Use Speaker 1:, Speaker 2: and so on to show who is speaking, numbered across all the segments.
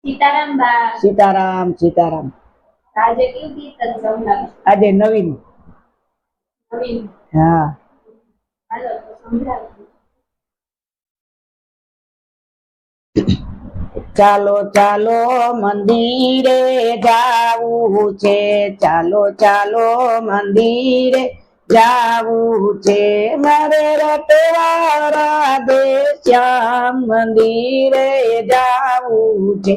Speaker 1: સીતારામ બા.
Speaker 2: સીતારામ સીતારામ.
Speaker 1: આજે કયું કીર્તન સંભળાવશો?
Speaker 2: આજે નવીન.
Speaker 1: નવીન.
Speaker 2: હા.
Speaker 1: હાલો તો સંભળાવો.
Speaker 2: ચાલો ચાલો મંદિરે જાવું છે, ચાલો ચાલો મંદિરે જાવું છે, મારે રતવારા દે શ્યામ મંદિરે જાવું છે,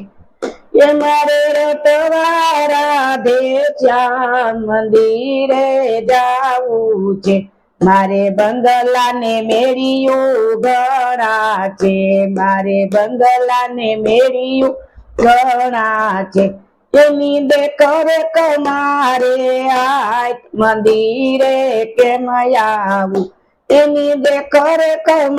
Speaker 2: એ મારે રતવારા દે શ્યામ મંદિરે જાવું છે, મારે બંગલા ને મેળિયું ઘણા છે, મારે બંગલા ને મેળિયું ઘણા છે, એની દેખર મારે આય મંદિરે કેમ આવું, એની દેખર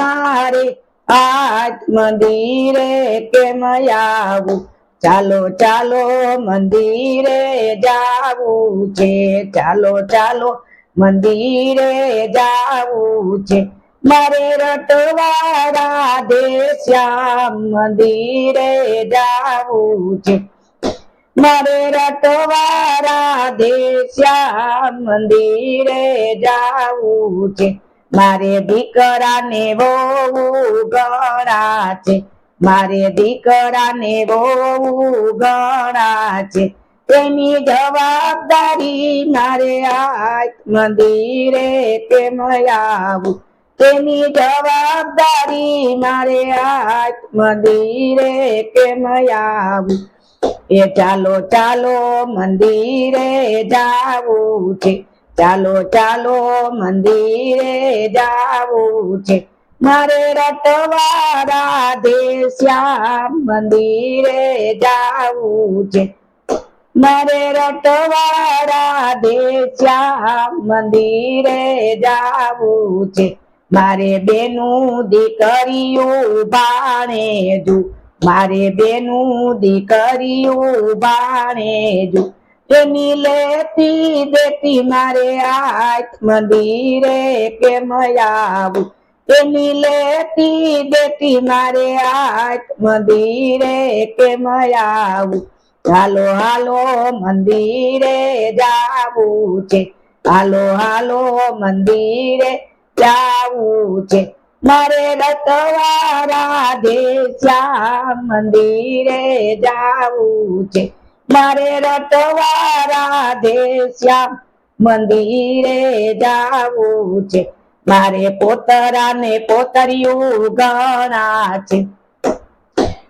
Speaker 2: મારે આજ મંદિરે કેમ આવું, ચાલો ચાલો મંદિરે જાવું છે, ચાલો ચાલો મંદિરે જાવું છે, મારે રટવાડા દે શ્યામ મંદિરે જાવું છે, મારે રટવાડા દે શ્યામ મંદિરે જાવું છે, મારે દીકરાને બહુ ઘણા છે, મારે દીકરાને બહુ ઘણા છે, તેની જવાબદારી મારે આજ મંદિરે કેમ આવું, તેની જવાબદારી મારે આજ મંદિરે કેમ આવું, એ ચાલો ચાલો મંદિરે જાવું છે, ચાલો ચાલો મંદિરે જાવું છે, મારે રટવાડા દે શ્યામ મંદિરે જાવું છે, મારે રટવાડા દે શ્યામ મંદિરે જાવું છે, મારે બેનું દીકરીયું ભાણેજુ, મારે બેનું દીકરીયું ભાણેજુ, એની લેતી દેતી મારે આજ મંદિરે કેમ આવું, એની લેતી દેતી મારે આજ મંદિરે કેમ આવું, હાલો હાલો મંદિરે જાવું છે, હાલો હાલો મંદિરે જાવું છે, મારે રતવાડા દે શ્યામ મંદિરે જાવું છે, મારે રતવાડા દે શ્યામ મંદિરે જાવું છે, મારે પોતરા ને પોતરિયું ઘણા છે,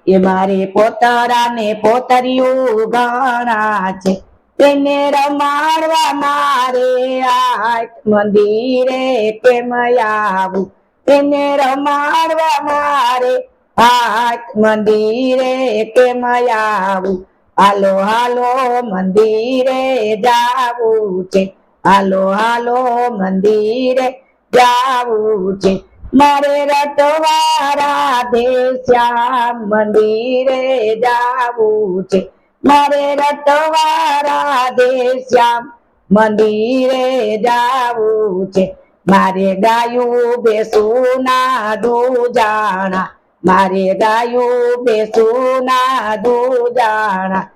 Speaker 2: એ મારે પોતરા ને પોતરિયું ઘણા છે, તેને રમાડવા મારે આજ મંદિરે કેમ આવું, તેને રમાડવા મારે આજ મંદિરે કેમ આવું, હાલો હાલો મંદિરે જાવું છે, હાલો હાલો મંદિરે જાવું છે, મારે રટવાડા દે શ્યામ મંદિરે જાવું છે, મારે રટવાડા દે શ્યામ મંદિરે જાવું છે, મારે ગાયું બેસું ના દૂજાણા, મારે ગાયું બેસું ના દૂજાણા,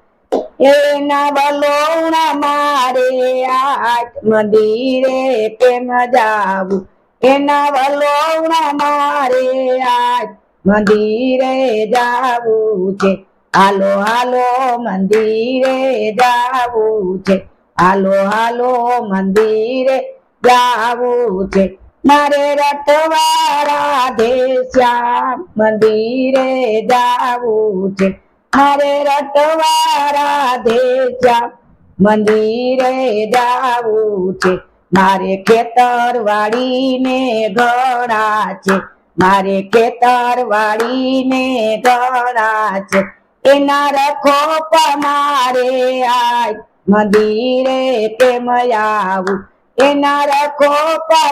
Speaker 2: એના વલોણા મારે આજ મંદિરે કેમ જાવું, એના વલોણા મારે આજ મંદિરે જાવું છે, હાલો હાલો મંદિરે જાવું છે, હાલો હાલો મંદિરે જાવું છે, મારે રટવાડા દે શ્યામ મંદિરે જાવું છે, મારે રટવાડા દે શ્યામ મંદિરે જાવું છે, મારે ખેતર વાડીને ઘણા છે, મારે ખેતર વાડીને ઘણા છે, એના રખો મારે આજ મંદિરે કેમ આવું, એના રખો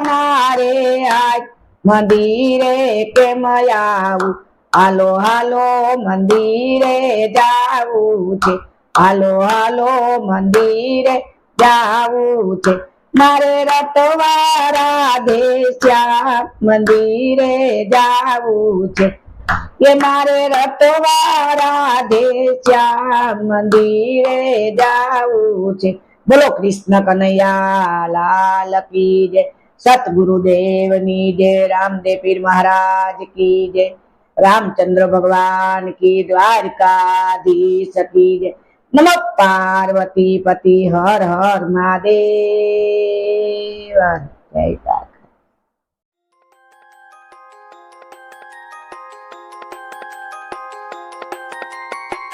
Speaker 2: મારે આજ મંદિરે કેમ આવું, હાલો હાલો મંદિરે જાવું છે, હાલો હાલો મંદિરે જાવું છે, મારે રતવાડા દે શ્યામ મંદિરે જાવું છે, કે મારે રટવા રાધે શ્યામ મંદિરે જાવું છે. બોલો કૃષ્ણ કનૈયા લાલ કી જય. સતગુરુદેવની જય. રામદેવ પીર મહારાજ કી જય. રામચંદ્ર ભગવાન કી, દ્વારકાધીશ કી જય. નમઃ પાર્વતી પતિ હર હર મહાદેવ. જય